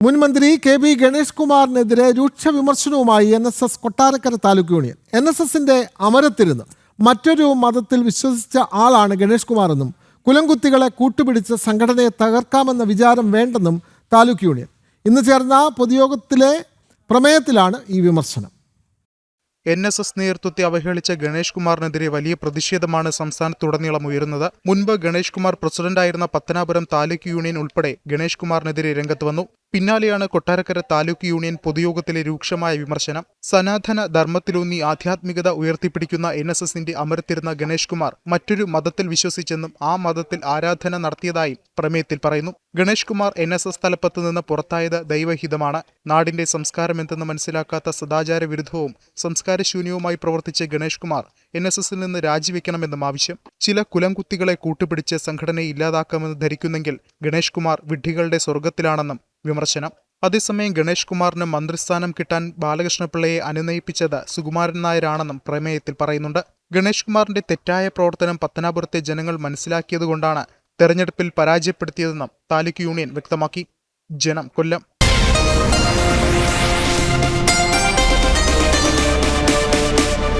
മുൻ മന്ത്രി കെ.ബി. ഗണേഷ് കുമാറിനെതിരെ രൂക്ഷ വിമർശനവുമായി NSS കൊട്ടാരക്കര താലൂക്ക് യൂണിയൻ. NSSന്റെ അമരത്തിരുന്ന് മറ്റൊരു മതത്തിൽ വിശ്വസിച്ച ആളാണ് ഗണേഷ് കുമാർ എന്നും കുലംകുത്തികളെ കൂട്ടുപിടിച്ച് സംഘടനയെ തകർക്കാമെന്ന വിചാരം വേണ്ടെന്നും താലൂക്ക് യൂണിയൻ. ഇന്ന് ചേർന്ന പൊതുയോഗത്തിലെ പ്രമേയത്തിലാണ് ഈ വിമർശനം. NSS നേതൃത്വത്തെ അവഹേളിച്ച ഗണേഷ് കുമാറിനെതിരെ വലിയ പ്രതിഷേധമാണ് സംസ്ഥാനത്തുടനീളം ഉയരുന്നത്. മുൻപ് ഗണേഷ് കുമാർ പ്രസിഡന്റായിരുന്ന പത്തനാപുരം താലൂക്ക് യൂണിയൻ ഉൾപ്പെടെ ഗണേഷ് കുമാറിനെതിരെ രംഗത്ത് വന്നു. പിന്നാലെയാണ് കൊട്ടാരക്കര താലൂക്ക് യൂണിയൻ പൊതുയോഗത്തിലെ രൂക്ഷമായ വിമർശനം. സനാതന ധർമ്മത്തിലൂന്നി ആധ്യാത്മികത ഉയർത്തിപ്പിടിക്കുന്ന NSSന്റെ അമരത്തിരുന്ന ഗണേഷ് കുമാർ മറ്റൊരു മതത്തിൽ വിശ്വസിച്ചെന്നും ആ മതത്തിൽ ആരാധന നടത്തിയതായും പ്രമേയത്തിൽ പറയുന്നു. ഗണേഷ് കുമാർ NSS തലപ്പത്ത് നിന്ന് പുറത്തായത് ദൈവഹിതമാണ്. നാടിന്റെ സംസ്കാരം എന്തെന്ന് മനസ്സിലാക്കാത്ത സദാചാര വിരുദ്ധവും സംസ്കാരശൂന്യവുമായി പ്രവർത്തിച്ച ഗണേഷ് കുമാർ NSSൽ നിന്ന് രാജിവെക്കണമെന്നും ആവശ്യം. ചില കുലംകുത്തികളെ കൂട്ടുപിടിച്ച് സംഘടനയെ ഇല്ലാതാക്കാമെന്ന് ധരിക്കുന്നെങ്കിൽ ഗണേഷ് കുമാർ വിഡ്ഢികളുടെ സ്വർഗത്തിലാണെന്നും വിമർശനം. അതേസമയം ഗണേഷ് കുമാറിന് മന്ത്രിസ്ഥാനം കിട്ടാൻ ബാലകൃഷ്ണപിള്ളയെ അനുനയിപ്പിച്ചത് സുകുമാരൻ നായരാണെന്നും പ്രമേയത്തിൽ പറയുന്നുണ്ട്. ഗണേഷ് കുമാറിന്റെ തെറ്റായ പ്രവർത്തനം പത്തനാപുരത്തെ ജനങ്ങൾ മനസ്സിലാക്കിയതുകൊണ്ടാണ് തെരഞ്ഞെടുപ്പിൽ പരാജയപ്പെടുത്തിയതെന്നും താലൂക്ക് യൂണിയൻ വ്യക്തമാക്കി. ജനം, കൊല്ലം.